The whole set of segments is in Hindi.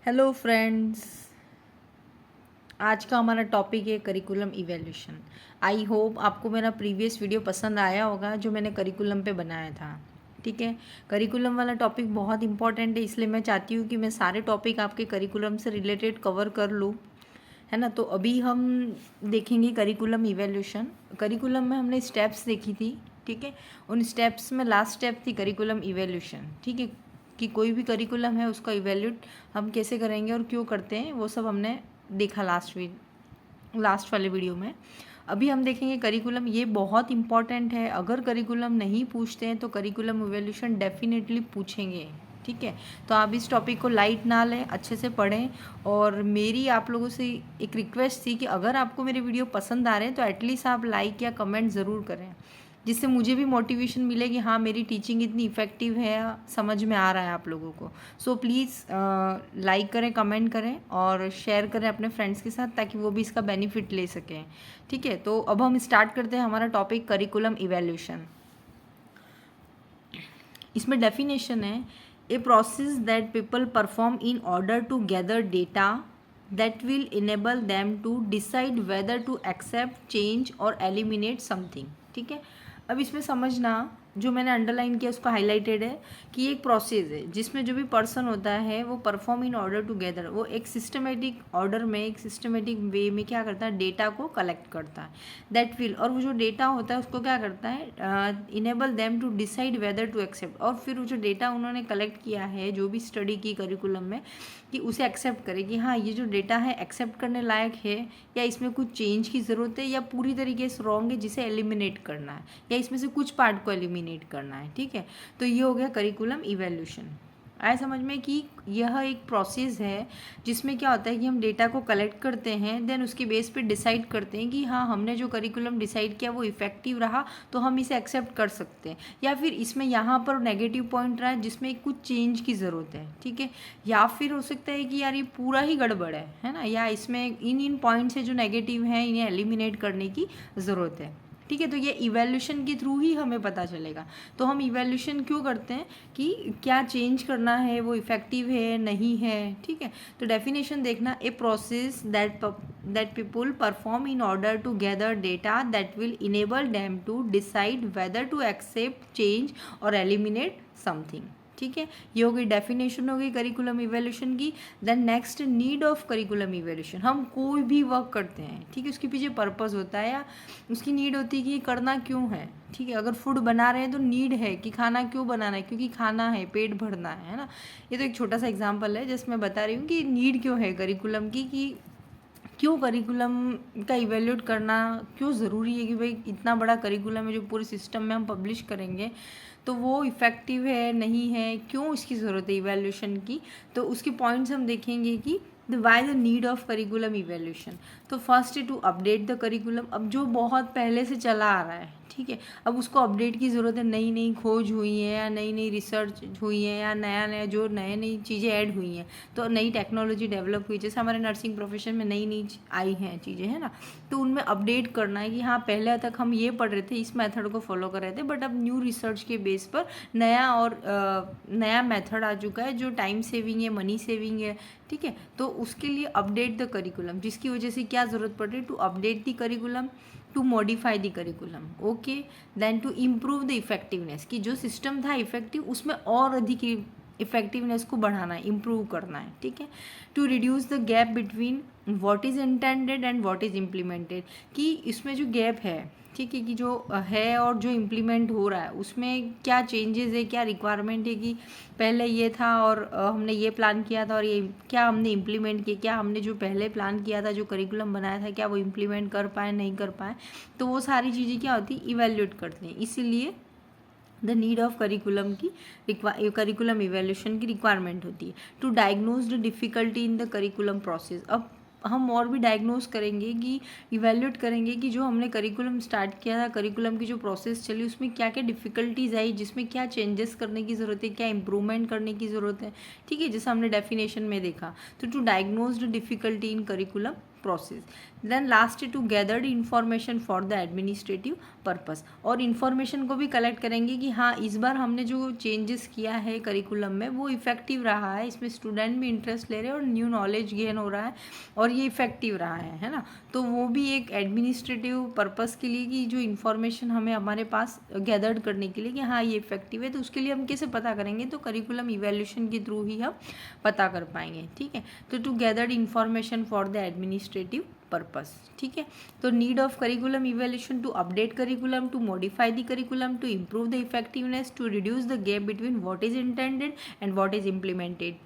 हेलो फ्रेंड्स, आज का हमारा टॉपिक है करिकुलम इवैल्यूएशन। आई होप आपको मेरा प्रीवियस वीडियो पसंद आया होगा जो मैंने करिकुलम पे बनाया था। ठीक है, करिकुलम वाला टॉपिक बहुत इंपॉर्टेंट है, इसलिए मैं चाहती हूँ कि मैं सारे टॉपिक आपके करिकुलम से रिलेटेड कवर कर लूँ, है ना। तो अभी हम देखेंगे करिकुलम इवैल्यूएशन। करिकुलम में हमने स्टेप्स देखी थी, ठीक है। उन स्टेप्स में लास्ट स्टेप थी करिकुलम इवैल्यूएशन, ठीक है, कि कोई भी करिकुलम है उसका इवैल्यूएट हम कैसे करेंगे और क्यों करते हैं, वो सब हमने देखा लास्ट वाले वीडियो में। अभी हम देखेंगे करिकुलम, ये बहुत इंपॉर्टेंट है। अगर करिकुलम नहीं पूछते हैं तो करिकुलम इवैल्यूएशन डेफिनेटली पूछेंगे, ठीक है। तो आप इस टॉपिक को लाइट ना लें, अच्छे से पढ़ें। और मेरी आप लोगों से एक रिक्वेस्ट थी कि अगर आपको मेरे वीडियो पसंद आ रहे हैं तो एटलीस्ट आप लाइक या कमेंट ज़रूर करें, जिससे मुझे भी मोटिवेशन मिले कि हाँ, मेरी टीचिंग इतनी इफ़ेक्टिव है, समझ में आ रहा है आप लोगों को। सो प्लीज़ लाइक करें, कमेंट करें और शेयर करें अपने फ्रेंड्स के साथ, ताकि वो भी इसका बेनिफिट ले सकें, ठीक है। तो अब हम स्टार्ट करते हैं हमारा टॉपिक करिकुलम इवैल्यूएशन। इसमें डेफिनेशन है, a process that people perform in order to gather data that will enable them to decide whether to accept, change और एलिमिनेट समथिंग, ठीक है। अब इसमें समझना, जो मैंने अंडरलाइन किया उसको हाईलाइटेड है कि ये एक प्रोसेस है जिसमें जो भी पर्सन होता है वो परफॉर्म इन ऑर्डर टुगेदर, वो एक सिस्टमेटिक ऑर्डर में, एक सिस्टमेटिक वे में क्या करता है, डेटा को कलेक्ट करता है। दैट विल, और वो जो डेटा होता है उसको क्या करता है, enable them to decide whether to accept, और फिर वो जो डेटा उन्होंने कलेक्ट किया है, जो भी स्टडी की करिकुलम में, कि उसे एक्सेप्ट करे कि हाँ, ये जो डेटा है एक्सेप्ट करने लायक है, या इसमें कुछ चेंज की ज़रूरत है, या पूरी तरीके से रॉन्ग है जिसे एलिमिनेट करना है, या इसमें से कुछ पार्ट को एलिमिनेट करना है, ठीक है। तो ये हो गया करिकुलम इवैल्यूएशन। आए समझ में कि यह एक प्रोसेस है जिसमें क्या होता है कि हम डेटा को कलेक्ट करते हैं, देन उसके बेस पे डिसाइड करते हैं कि हाँ, हमने जो करिकुलम डिसाइड किया वो इफ़ेक्टिव रहा तो हम इसे एक्सेप्ट कर सकते हैं, या फिर इसमें यहाँ पर नेगेटिव पॉइंट रहा है जिसमें कुछ चेंज की ज़रूरत है, ठीक है। या फिर हो सकता है कि यार ये पूरा ही गड़बड़ है ना, या इसमें इन पॉइंट्स है जो नेगेटिव हैं, इन्हें एलिमिनेट करने की ज़रूरत है, ठीक है। तो ये इवैल्यूएशन के थ्रू ही हमें पता चलेगा। तो हम इवैल्यूएशन क्यों करते हैं कि क्या चेंज करना है, वो इफ़ेक्टिव है नहीं है, ठीक है। तो डेफिनेशन देखना, a process that people perform in order to gather data that will enable them to decide whether to accept, change और एलिमिनेट समथिंग, ठीक है। ये हो गई डेफिनेशन, हो गई करिकुलम इवैल्यूएशन की। Then next, need of curriculum evaluation. हम कोई भी वर्क करते हैं, ठीक है, उसके पीछे पर्पस होता है या उसकी नीड होती है कि ये करना क्यों है, ठीक है। अगर फूड बना रहे हैं तो नीड है कि खाना क्यों बनाना है, क्योंकि खाना है, पेट भरना है ना। ये तो एक छोटा सा एग्जाम्पल है जिसमें बता रही हूँ कि नीड क्यों है करिकुलम की, कि क्यों करिकुलम का इवेल्यूट करना क्यों ज़रूरी है, कि भाई इतना बड़ा करिकुलम है जो पूरे सिस्टम में हम पब्लिश करेंगे, तो वो इफ़ेक्टिव है नहीं है, क्यों इसकी ज़रूरत है इवैल्यूएशन की। तो उसके पॉइंट्स हम देखेंगे कि why the need of curriculum evaluation. तो first to update the curriculum. अब जो बहुत पहले से चला आ रहा है, ठीक है, अब उसको अपडेट की ज़रूरत है, नई नई खोज हुई है या नई नई रिसर्च हुई है या नया नया जो नई नई चीज़ें ऐड हुई हैं, तो नई टेक्नोलॉजी डेवलप हुई, जैसे हमारे नर्सिंग प्रोफेशन में नई नई आई हैं चीज़ें, है ना। तो उनमें अपडेट करना है कि हाँ, पहले तक हम ये पढ़ रहे थे, इस मेथड को फॉलो कर रहे थे, बट अब न्यू रिसर्च के बेस पर नया और नया मेथड आ चुका है जो टाइम सेविंग है, मनी सेविंग है, ठीक है। तो उसके लिए अपडेट द करिकुलम, जिसकी वजह से क्या ज़रूरत पड़ रही है, to update the curriculum, to modify the curriculum, okay. Then to improve the effectiveness, कि जो सिस्टम था इफेक्टिव उसमें और अधिक इफेक्टिवनेस को बढ़ाना है, इम्प्रूव करना है, ठीक है। To reduce the gap between what is intended and what is implemented, कि इसमें जो गैप है, ठीक है, कि जो है और जो इम्प्लीमेंट हो रहा है उसमें क्या चेंजेस है, क्या रिक्वायरमेंट है, कि पहले ये था और हमने ये प्लान किया था और ये क्या हमने इम्प्लीमेंट किया, क्या हमने जो पहले प्लान किया था, जो करिकुलम बनाया था, क्या वो इम्प्लीमेंट कर पाए नहीं कर पाए। तो वो सारी चीज़ें क्या होती है, इवेल्यूएट करते हैं। इसीलिए द नीड ऑफ करिकुलम की करिकुलम इवेल्यूशन की रिक्वायरमेंट होती है। To diagnose the difficulty in the curriculum process. अब हम और भी डायग्नोज करेंगे कि इवेल्यूएट करेंगे कि जो हमने करिकुलम स्टार्ट किया था, करिकुलम की जो प्रोसेस चली उसमें क्या क्या डिफ़िकल्टीज आई, जिसमें क्या चेंजेस करने की ज़रूरत है, क्या इंप्रूवमेंट करने की ज़रूरत है, ठीक है, जैसे हमने डेफिनेशन में देखा। तो to diagnose the difficulty in curriculum process. Then last to gather the information for the administrative purpose. और इन्फॉर्मेशन को भी कलेक्ट करेंगे कि हाँ इस बार हमने जो चेंजेस किया है करिकुलम में वो इफेक्टिव रहा है, इसमें स्टूडेंट भी इंटरेस्ट ले रहे हैं और न्यू नॉलेज गेन हो रहा है और ये इफेक्टिव रहा है ना. तो वो भी एक एडमिनिस्ट्रेटिव पर्पस के लिए कि जो इन्फॉर्मेशन हमें हमारे पास गैदर्ड करने के लिए कि हाँ ये इफेक्टिव है, तो उसके लिए हम कैसे पता करेंगे, तो करिकुलम इवैल्यूएशन के थ्रू ही हम पता कर पाएंगे. ठीक है, तो to gather information for the administrative purpose. ठीक है, तो need of curriculum evaluation to update curriculum, to modify the curriculum, to improve the effectiveness, to reduce the gap between what is intended and what is implemented,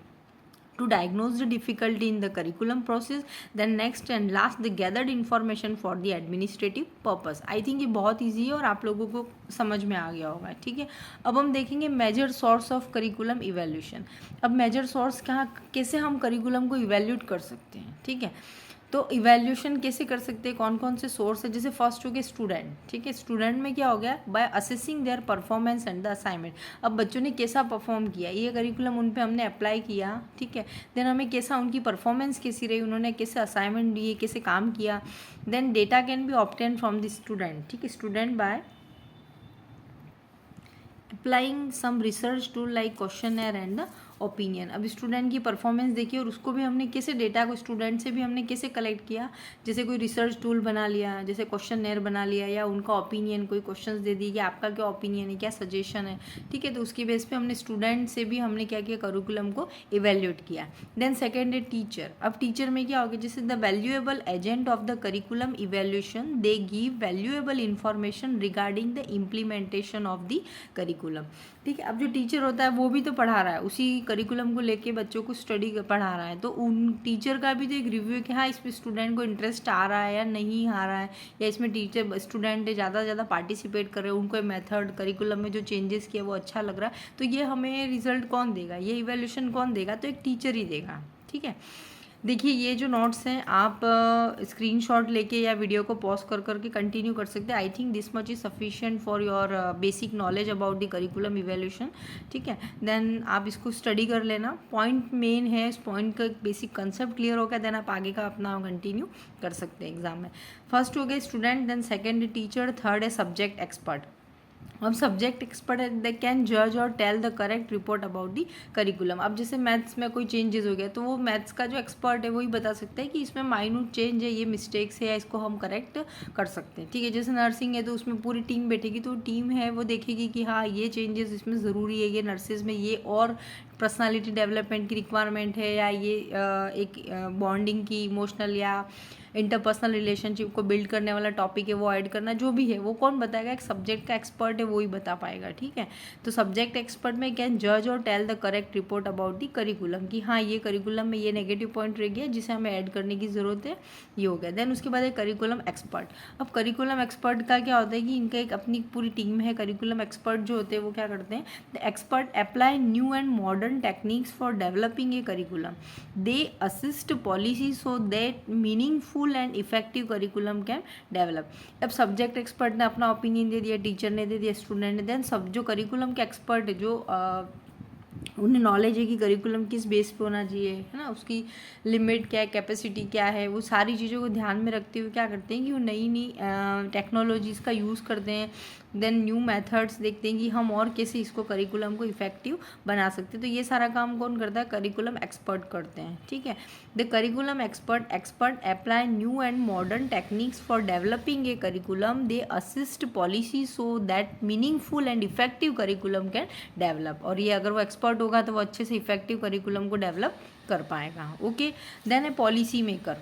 to diagnose the difficulty in the curriculum process. Then next and last the gathered information for the administrative purpose. I think ये बहुत ईजी है और आप लोगों को समझ में आ गया होगा. ठीक है, अब हम देखेंगे major source of curriculum evaluation. अब मेजर सोर्स कहाँ, कैसे हम करिकुलम को इवैल्यूएट कर सकते हैं. ठीक है, तो इवैल्यूएशन कैसे कर सकते हैं, कौन कौन से सोर्स है. जैसे फर्स्ट हो गया स्टूडेंट. ठीक है, स्टूडेंट में क्या हो गया, by assessing their performance and the assignment. अब बच्चों ने कैसा परफॉर्म किया, ये करिकुलम उन पे हमने अप्लाई किया. ठीक है, देन हमें कैसा उनकी परफॉर्मेंस कैसी रही, उन्होंने कैसे असाइनमेंट दिए, कैसे काम किया. Then data can be obtain from the student. ठीक है, student by applying some research tool like questionnaire and the opinion. अब स्टूडेंट की परफॉर्मेंस देखिए और उसको भी हमने कैसे डेटा को स्टूडेंट से भी हमने कैसे कलेक्ट किया, जैसे कोई रिसर्च टूल बना लिया, जैसे क्वेश्चनर बना लिया, या उनका ओपिनियन कोई क्वेश्चंस दे दिए कि आपका क्या ओपिनियन है, क्या सजेशन है. ठीक है, तो उसकी बेस पे हमने स्टूडेंट से भी हमने क्या किया, करिकुलम को इवैल्यूएट किया. देन सेकेंड है टीचर. अब टीचर में क्या होगा, जैसे the valuable agent of the curriculum evaluation, they give valuable information regarding the implementation of the curriculum. ठीक है, अब जो टीचर होता है वो भी तो पढ़ा रहा है, उसी करिकुलम को लेके बच्चों को स्टडी पढ़ा रहा है, तो उन टीचर का भी तो एक रिव्यू है कि हाँ इसमें स्टूडेंट को इंटरेस्ट आ रहा है या नहीं आ रहा है, या इसमें टीचर स्टूडेंट ज़्यादा से ज़्यादा पार्टिसिपेट कर रहे हैं, उनको मेथड करिकुलम में जो चेंजेस किया वो अच्छा लग रहा है. तो ये हमें रिजल्ट कौन देगा, ये इवैल्यूएशन कौन देगा, तो एक टीचर ही देगा. ठीक है, देखिए ये जो नोट्स हैं आप स्क्रीनशॉट लेके या वीडियो को पॉज कर करके कंटिन्यू कर सकते हैं. I think this much is sufficient for your basic knowledge about the curriculum evaluation. ठीक है, देन आप इसको स्टडी कर लेना. पॉइंट मेन है, इस पॉइंट का बेसिक कंसेप्ट क्लियर हो गया, देन आप आगे का अपना कंटिन्यू कर सकते हैं एग्जाम में. फर्स्ट हो गया student, then second teacher, third है सब्जेक्ट एक्सपर्ट. अब सब्जेक्ट एक्सपर्ट है, दे कैन जज और tell the correct report about the curriculum. अब जैसे मैथ्स में कोई चेंजेस हो गया तो वो मैथ्स का जो एक्सपर्ट है वही बता सकता है कि इसमें माइन्यूट चेंज है, ये मिस्टेक्स है, या इसको हम करेक्ट कर सकते हैं. ठीक है, जैसे नर्सिंग है तो उसमें पूरी टीम बैठेगी, तो टीम है वो देखेगी कि हाँ ये चेंजेस इसमें ज़रूरी है, ये नर्सेज में ये और पर्सनालिटी डेवलपमेंट की रिक्वायरमेंट है, या ये एक बॉन्डिंग की इमोशनल या इंटरपर्सनल रिलेशनशिप को बिल्ड करने वाला टॉपिक है, वो ऐड करना, जो भी है वो कौन बताएगा, एक सब्जेक्ट का एक्सपर्ट है वो ही बता पाएगा. ठीक है, तो सब्जेक्ट एक्सपर्ट में कैन जज और tell the correct report about the curriculum, कि हाँ ये करिकुलम में ये नेगेटिव पॉइंट रह गया जिसे हमें ऐड करने की ज़रूरत है, ये हो गया. देन उसके बाद है करिकुलम एक्सपर्ट. अब करिकुलम एक्सपर्ट का क्या होता है कि इनका एक अपनी पूरी टीम है. करिकुलम एक्सपर्ट जो होते हैं वो क्या करते हैं, the expert apply new and modern techniques for developing a curriculum. They assist policy so that meaningful and effective curriculum can develop. अब सब्जेक्ट एक्सपर्ट ने अपना ओपिनियन दे दिया, टीचर ने दे दिया, स्टूडेंट ने, देन सब जो करिकुलम के एक्सपर्ट है जो उन्हें नॉलेज है कि करिकुलम किस बेस पे होना चाहिए, है ना, उसकी लिमिट क्या है, कैपेसिटी क्या है, वो सारी चीज़ों को ध्यान में रखते हुए क्या करते हैं कि वो नई नई टेक्नोलॉजीज़ का यूज़ करते हैं. देन न्यू मेथड्स देखते हैं कि हम और कैसे इसको करिकुलम को इफेक्टिव बना सकते हैं. तो ये सारा काम कौन करता है, करिकुलम एक्सपर्ट करते हैं. ठीक है, the curriculum expert apply new and modern techniques for developing a curriculum. They assist policy so that meaningful and effective curriculum can develop. और ये अगर वो एक्सपर्ट होगा तो वो अच्छे से इफेक्टिव करिकुलम को डेवलप कर पाएगा. Okay, then a policy maker.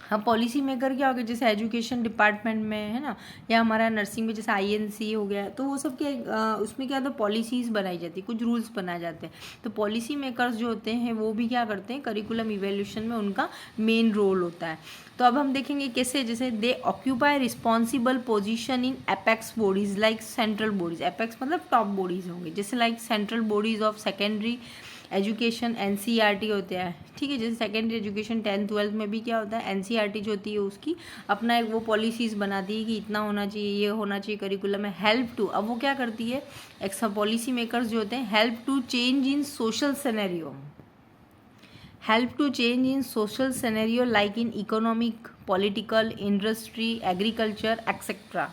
हाँ, पॉलिसी मेकर क्या हो गया, जैसे एजुकेशन डिपार्टमेंट में है ना, या हमारा नर्सिंग में जैसे INC हो गया, तो वो सब के उसमें क्या होता है, पॉलिसीज़ बनाई जाती है, कुछ रूल्स बनाए जाते हैं. तो पॉलिसी मेकर्स जो होते हैं वो भी क्या करते हैं, करिकुलम इवैल्यूएशन में उनका मेन रोल होता है. तो अब हम देखेंगे कैसे, जैसे दे occupy responsible position in apex bodies like central bodies. Apex मतलब टॉप बॉडीज़ होंगे, जैसे like central bodies of secondary education NCERT होते हैं. ठीक है, जैसे सेकेंडरी एजुकेशन 10th 12th में भी क्या होता है, NCERT जो होती है उसकी अपना एक वो पॉलिसीज़ बनाती है कि इतना होना चाहिए, ये होना चाहिए करिकुलम में. हेल्प टू, अब वो क्या करती है, एक सब पॉलिसी मेकर्स जो होते हैं, help to change in social scenario. help to change in social scenario like in economic, political, industry, agriculture, etc.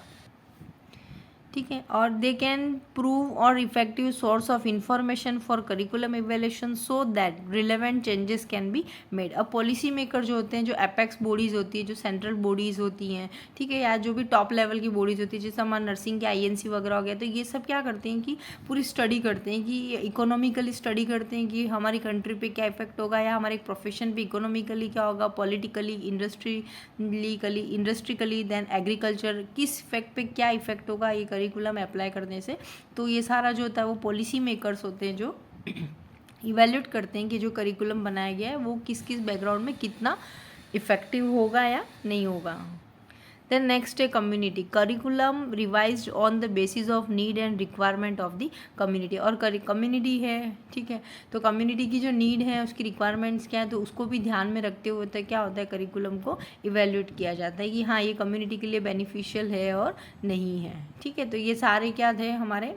ठीक है, और दे कैन प्रूव और effective source of information for curriculum evaluation so that relevant changes can be made. अब पॉलिसी मेकर जो होते हैं, जो एपेक्स बॉडीज़ होती है, जो सेंट्रल बॉडीज़ होती हैं, ठीक है, या जो भी टॉप लेवल की बॉडीज़ होती है, जैसे हमारा नर्सिंग के INC वगैरह हो गया, तो ये सब क्या करते हैं कि पूरी स्टडी करते हैं, कि इकोनॉमिकली स्टडी करते हैं कि हमारी कंट्री पे क्या इफेक्ट होगा, या हमारे प्रोफेशन पे इकोनॉमिकली क्या होगा, पॉलिटिकली, इंडस्ट्रिकली, देन एग्रीकल्चर, किस इफेक्ट पे क्या इफेक्ट होगा ये करिकुलम अप्लाई करने से। तो ये सारा जो होता है वो पॉलिसी मेकर्स होते हैं जो इवेल्यूएट करते हैं कि जो करिकुलम बनाया गया है वो किस किस बैकग्राउंड में कितना इफेक्टिव होगा या नहीं होगा। देन नेक्स्ट है community. Curriculum revised on the basis of need and requirement of the community. और कम्युनिटी है, ठीक है, तो कम्युनिटी की जो नीड है, उसकी रिक्वायरमेंट्स क्या है, तो उसको भी ध्यान में रखते हुए तो क्या होता है, करिकुलम को इवेल्यूएट किया जाता है कि हाँ ये कम्युनिटी के लिए बेनिफिशियल है और नहीं है। ठीक है, तो ये सारे क्या थे हमारे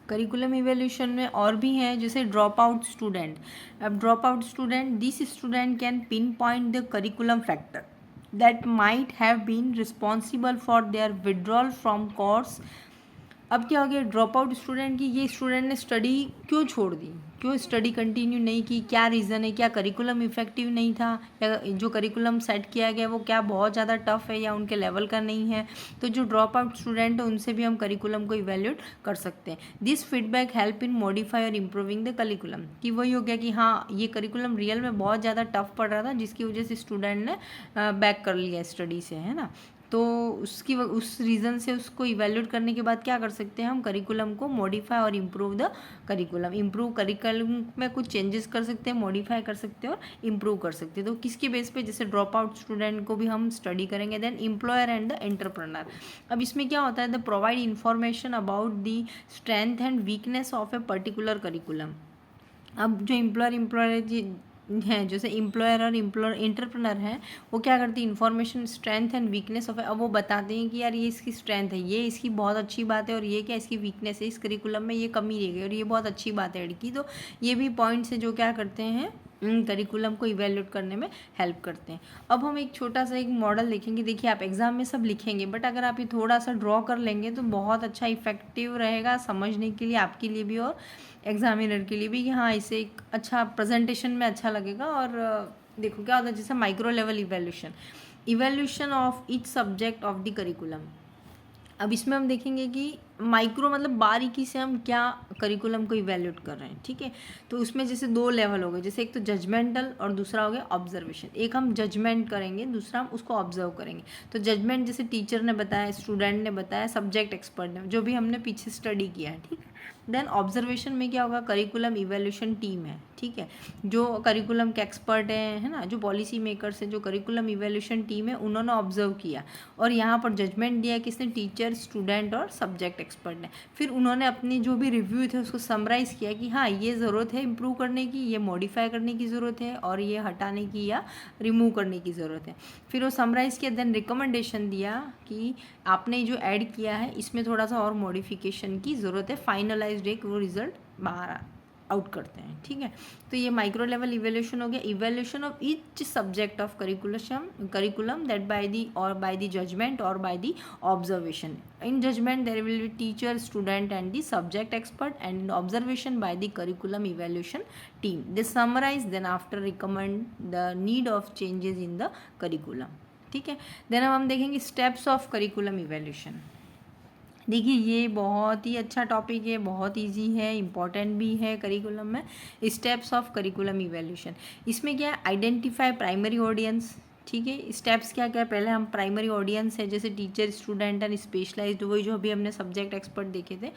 करिकुलम इवेल्यूशन में। और भी हैं जैसे ड्रॉप आउट स्टूडेंट। अब drop out student, this student can pin point the curriculum factor that might have been responsible for their withdrawal from course। अब क्या हो गया ड्रॉप आउट स्टूडेंट की, ये स्टूडेंट ने स्टडी क्यों छोड़ दी, क्यों स्टडी कंटिन्यू नहीं की, क्या रीज़न है, क्या करिकुलम इफेक्टिव नहीं था, या जो करिकुलम सेट किया गया वो क्या बहुत ज़्यादा टफ है या उनके लेवल का नहीं है। तो जो ड्रॉप आउट स्टूडेंट है उनसे भी हम करिकुलम को इवेल्यूएट कर सकते हैं। This feedback help in modify और इम्प्रूविंग द करिकुलम, कि वही हो गया कि हाँ ये करिकुलम रियल में बहुत ज़्यादा टफ पड़ रहा था जिसकी वजह से स्टूडेंट ने बैक कर लिया स्टडी से, है ना। तो उस रीज़न से उसको इवेल्यूएट करने के बाद क्या कर सकते हैं हम, करिकुलम को मॉडिफाई और improve the curriculum. Improve curriculum में कुछ चेंजेस कर सकते हैं, मॉडिफाई कर सकते हैं और इम्प्रूव कर सकते हैं। तो किसके बेस पे, जैसे ड्रॉप आउट स्टूडेंट को भी हम स्टडी करेंगे। Then employer and the entrepreneur. अब इसमें क्या होता है, the provide information about the strength and weakness of a particular curriculum. अब जो एम्प्लॉयर हैं, जैसे एम्प्लॉयर और एंटरप्रेन्योर हैं, वो क्या करती है, information strength and weakness of, अब वो बताते हैं कि यार ये इसकी स्ट्रेंथ है, ये इसकी बहुत अच्छी बात है, और ये क्या इसकी वीकनेस है, इस करिकुलम में ये कमी रह गई और ये बहुत अच्छी बात है ऐड की। तो ये भी पॉइंट्स है जो क्या करते हैं करिकुलम को इवेल्यूएट करने में हेल्प करते हैं। अब हम एक छोटा सा एक मॉडल देखेंगे। देखिए आप एग्जाम में सब लिखेंगे, बट अगर आप ये थोड़ा सा ड्रॉ कर लेंगे तो बहुत अच्छा इफेक्टिव रहेगा समझने के लिए, आपके लिए भी और एग्जामिनर के लिए भी, कि हाँ इसे एक अच्छा प्रेजेंटेशन में अच्छा लगेगा। और देखो क्या होता है, जैसे micro level evaluation of each subject of the curriculum. अब इसमें हम देखेंगे कि माइक्रो मतलब बारीकी से हम क्या करिकुलम को इवेल्यूएट कर रहे हैं, ठीक है। तो उसमें जैसे दो लेवल हो गए, जैसे एक तो जजमेंटल और दूसरा हो गया ऑब्जर्वेशन। एक हम जजमेंट करेंगे, दूसरा हम उसको ऑब्जर्व करेंगे। तो जजमेंट जैसे टीचर ने बताया, स्टूडेंट ने बताया, सब्जेक्ट एक्सपर्ट ने, जो भी हमने पीछे स्टडी किया है, ठीक है। देन ऑब्जर्वेशन में क्या होगा, करिकुलम इवेल्यूशन टीम है, ठीक है, जो करिकुलम के एक्सपर्ट हैं, है ना, जो पॉलिसी मेकर्स हैं, जो करिकुलम इवेल्यूशन टीम है, उन्होंने ऑब्जर्व किया और यहाँ पर जजमेंट दिया किसने, टीचर, स्टूडेंट और सब्जेक्ट एक्सपर्ट ने। फिर उन्होंने अपनी जो भी रिव्यू थे उसको समराइज़ किया कि हाँ ये ज़रूरत है इम्प्रूव करने की, ये मॉडिफाई करने की ज़रूरत है, और ये हटाने की या रिमूव करने की ज़रूरत है। फिर वो समराइज़ किया, देन रिकमेंडेशन दिया कि आपने जो ऐड किया है इसमें थोड़ा सा और मॉडिफिकेशन की ज़रूरत है। फाइनलाइज्ड एक वो रिजल्ट बाहर आउट करते हैं, ठीक है। तो ये माइक्रो लेवल इवेल्यूशन हो गया। Evaluation of each subject of curriculum that by the judgement और by the observation. In judgement there will be teacher, student and the subject expert, and in observation by the curriculum evaluation team. They summarise, then after recommend the need of changes in the curriculum, ठीक है। देन हम देखेंगे स्टेप्स ऑफ करिकुलम इवेल्यूशन। देखिए ये बहुत ही अच्छा टॉपिक है, बहुत इजी है, इम्पॉर्टेंट भी है करिकुलम में। स्टेप्स ऑफ करिकुलम इवेल्यूशन, इसमें क्या है, आइडेंटिफाई प्राइमरी ऑडियंस, ठीक है। स्टेप्स क्या क्या, पहले हम प्राइमरी ऑडियंस है जैसे टीचर, स्टूडेंट एंड स्पेशलाइज्ड, वही जो अभी हमने सब्जेक्ट एक्सपर्ट देखे थे,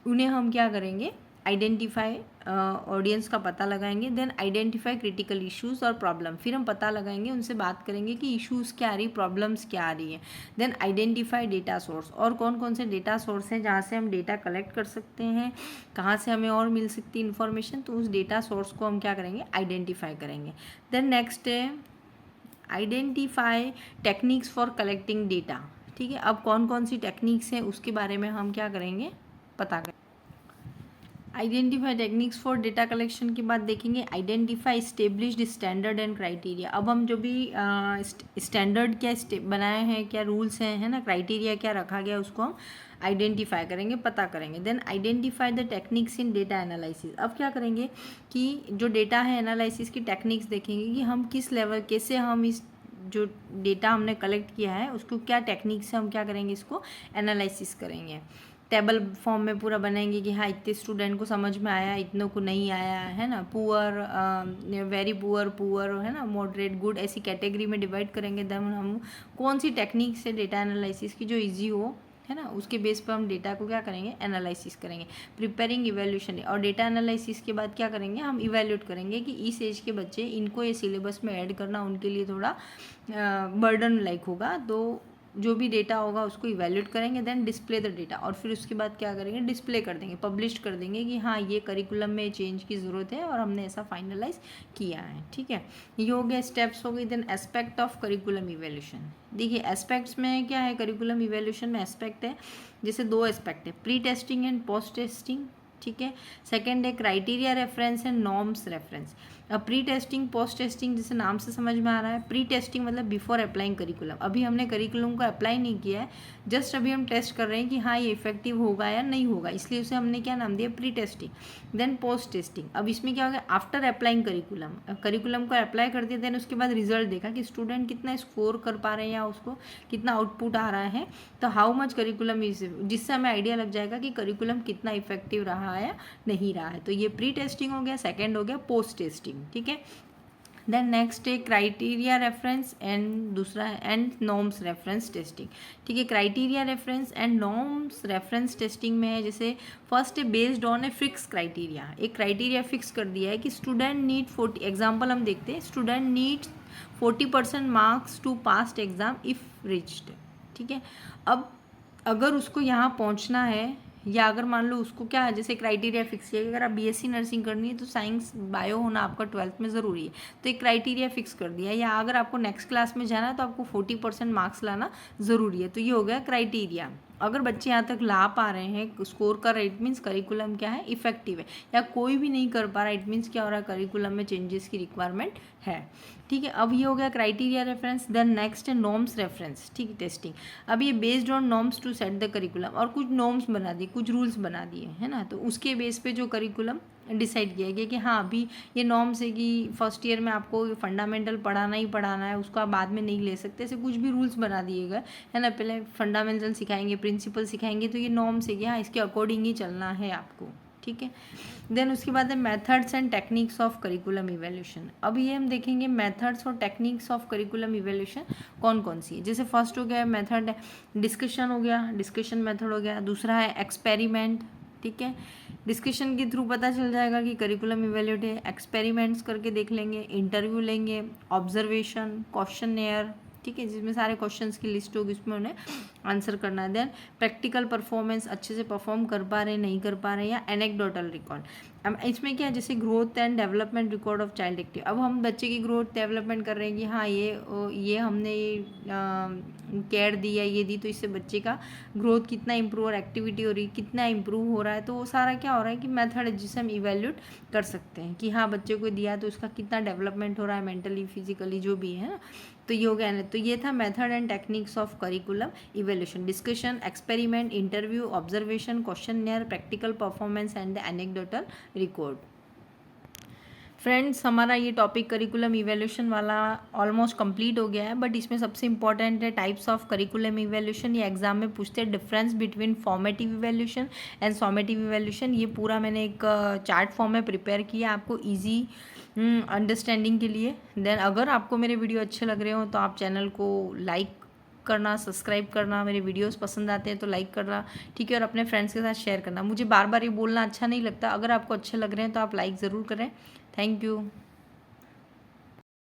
उन्हें हम क्या करेंगे, आइडेंटिफाई ऑडियंस का पता लगाएंगे। देन आइडेंटिफाई क्रिटिकल इश्यूज़ और प्रॉब्लम, फिर हम पता लगाएंगे, उनसे बात करेंगे कि इश्यूज़ क्या आ रही, प्रॉब्लम्स क्या आ रही है। देन आइडेंटिफाई डेटा सोर्स, और कौन कौन से डेटा सोर्स हैं जहाँ से हम डेटा कलेक्ट कर सकते हैं, कहाँ से हमें और मिल सकती है इन्फॉर्मेशन, तो उस डेटा सोर्स को हम क्या करेंगे, आइडेंटिफाई करेंगे। देन नेक्स्ट है identify techniques for collecting data, ठीक है। अब कौन कौन सी टेक्निक्स हैं उसके बारे में हम क्या करेंगे, पता करें। Identify techniques for data collection के बाद देखेंगे identify established standard and criteria. अब हम जो भी स्टैंडर्ड क्या बनाए हैं, क्या रूल्स हैं, है ना, क्राइटेरिया क्या रखा गया, उसको हम आइडेंटिफाई करेंगे, पता करेंगे। Then identify the techniques in data analysis. अब क्या करेंगे कि जो डेटा है एनालिसिस की टेक्निक्स देखेंगे कि हम किस लेवल, कैसे हम इस जो डेटा हमने कलेक्ट किया है उसको क्या टेक्निक से हम क्या करेंगे, इसको एनालिसिस करेंगे। टेबल फॉर्म में पूरा बनाएंगे कि हाँ इतने स्टूडेंट को समझ में आया, इतनों को नहीं आया, है ना, पुअर, वेरी पुअर, पुअर, है ना, मॉडरेट, गुड, ऐसी कैटेगरी में डिवाइड करेंगे। देन हम कौन सी टेक्निक से डेटा एनालिसिस की जो इजी हो, है ना, उसके बेस पर हम डेटा को क्या करेंगे, एनालिसिस करेंगे। प्रिपेयरिंग इवैल्यूएशन, और डेटा एनालिसिस के बाद क्या करेंगे, हम इवैल्यूएट करेंगे कि इस एज के बच्चे, इनको ये सिलेबस में ऐड करना उनके लिए थोड़ा बर्डन लाइक होगा, तो जो भी डेटा होगा उसको इवैल्यूएट करेंगे। देन डिस्प्ले द डेटा, और फिर उसके बाद क्या करेंगे, डिस्प्ले कर देंगे, पब्लिश कर देंगे कि हाँ ये करिकुलम में चेंज की ज़रूरत है और हमने ऐसा फाइनलाइज किया है। ठीक है, ये हो गया, स्टेप्स हो गई। Then aspect of curriculum evaluation. देखिए एस्पेक्ट्स में क्या है, करिकुलम इवैल्यूएशन में एस्पेक्ट है, जैसे दो एस्पेक्ट है, pre testing and post testing. ठीक है, सेकेंड है criteria reference and norms reference. अब प्री टेस्टिंग, पोस्ट टेस्टिंग, जैसे नाम से समझ में आ रहा है, प्री टेस्टिंग मतलब बिफोर अप्लाइंग करिकुलम, अभी हमने करिकुलम को अप्लाई नहीं किया है, जस्ट अभी हम टेस्ट कर रहे हैं कि हाँ ये इफेक्टिव होगा या नहीं होगा, इसलिए उसे हमने क्या नाम दिया, pre testing. Then post testing, अब इसमें क्या होगा, आफ्टर अप्लाइंग करिकुलम, करिकुलम को अप्लाई कर दिया, देन उसके बाद रिजल्ट देखा कि स्टूडेंट कितना स्कोर कर पा रहे हैं या उसको कितना आउटपुट आ रहा है, तो हाउ मच करिकुलम इज, जिससे हमें आइडिया लग जाएगा कि करिकुलम कितना इफेक्टिव रहा है नहीं रहा है। तो ये प्री टेस्टिंग हो गया, सेकेंड हो गया पोस्ट टेस्टिंग। ठीक है, देन नेक्स्ट है क्राइटेरिया रेफरेंस एंड दूसरा है एंड नॉर्म्स रेफरेंस टेस्टिंग। ठीक है, criteria reference and norms reference testing में है, जैसे फर्स्ट है based on a fix criteria, एक क्राइटेरिया फिक्स कर दिया है कि स्टूडेंट नीड 40, एग्जाम्पल हम देखते हैं, student need 40% marks to pass exam if reached. ठीक है, अब अगर उसको यहाँ पहुँचना है, या अगर मान लो उसको क्या है, जैसे क्राइटेरिया फिक्स किया कि अगर आप बीएससी नर्सिंग करनी है तो साइंस बायो होना आपका 12th में ज़रूरी है, तो एक क्राइटेरिया फिक्स कर दिया, या अगर आपको नेक्स्ट क्लास में जाना है तो आपको 40% मार्क्स लाना ज़रूरी है, तो ये हो गया क्राइटेरिया। अगर बच्चे यहाँ तक ला पा रहे हैं, स्कोर कर रहे हैं, इट मीन्स करिकुलम क्या है, इफेक्टिव है। या कोई भी नहीं कर पा रहा, इट मीन्स क्या हो रहा है, करिकुलम में चेंजेस की रिक्वायरमेंट है। ठीक है, अब ये हो गया क्राइटेरिया रेफरेंस। देन नेक्स्ट है नॉर्म्स रेफरेंस। ठीक है, टेस्टिंग, अब ये based on norms to set the curriculum, और कुछ नॉर्म्स बना दिए, कुछ रूल्स बना दिए, है ना, तो उसके बेस पे जो करिकुलम डिसाइड किया गया कि हाँ अभी ये नॉर्म्स है कि फर्स्ट ईयर में आपको फंडामेंटल पढ़ाना ही पढ़ाना है, उसको आप बाद में नहीं ले सकते, ऐसे कुछ भी रूल्स बना दिए गए, है ना, पहले फंडामेंटल सिखाएंगे, प्रिंसिपल सिखाएंगे, तो ये नॉर्म्स है कि हाँ इसके अकॉर्डिंग ही चलना है आपको। ठीक है, देन उसके बाद है methods and techniques of curriculum evaluation. अब ये हम देखेंगे मेथड्स और टेक्निक्स ऑफ करिकुलम इवैल्यूएशन कौन कौन सी है। जैसे फर्स्ट हो गया मेथड है डिस्कशन, हो गया डिस्कशन मेथड हो गया, दूसरा है एक्सपेरिमेंट। ठीक है, डिस्कशन के थ्रू पता चल जाएगा कि करिकुलम इवैल्यूएट है, एक्सपेरिमेंट्स करके देख लेंगे, इंटरव्यू लेंगे, ऑब्जर्वेशन, क्वेश्चनएयर, ठीक है, जिसमें सारे क्वेश्चंस की लिस्ट होगी, उसमें उन्हें आंसर करना है। देन प्रैक्टिकल परफॉर्मेंस, अच्छे से परफॉर्म कर पा रहे हैं नहीं कर पा रहे हैं, या एनेक्डोटल रिकॉर्ड। अब इसमें क्या है, जैसे growth and development record of child active, अब हम बच्चे की ग्रोथ डेवलपमेंट कर रहे हैं कि हाँ ये हमने केयर दी या ये दी, तो इससे बच्चे का ग्रोथ कितना इंप्रूव और एक्टिविटी हो रही कितना इंप्रूव हो रहा है, तो वो सारा क्या हो रहा है कि मेथड है जिसे हम इवैल्यूएट कर सकते हैं कि हाँ बच्चे को दिया तो उसका कितना डेवलपमेंट हो रहा है, मेंटली फिजिकली जो भी है ना। तो ये हो गया ना, तो ये था method and techniques of curriculum evaluation, discussion, experiment, interview, observation, questionnaire, practical performance and the anecdotal record. Friends, हमारा ये टॉपिक करिकुलम इवैल्यूएशन वाला ऑलमोस्ट कंप्लीट हो गया है, बट इसमें सबसे इंपॉर्टेंट है टाइप्स ऑफ करिकुलम इवैल्यूएशन। ये एग्जाम में पूछते हैं difference between formative evaluation and summative evaluation. ये पूरा मैंने एक चार्ट फॉर्म में प्रिपेयर किया आपको ईजी अंडरस्टैंडिंग के लिए। देन अगर आपको मेरे वीडियो अच्छे लग रहे हो तो आप चैनल को लाइक करना, सब्सक्राइब करना, मेरे वीडियोस पसंद आते हैं तो लाइक करना, ठीक है, और अपने फ्रेंड्स के साथ शेयर करना। मुझे बार बार ये बोलना अच्छा नहीं लगता, अगर आपको अच्छे लग रहे हैं तो आप लाइक ज़रूर करें। Thank you.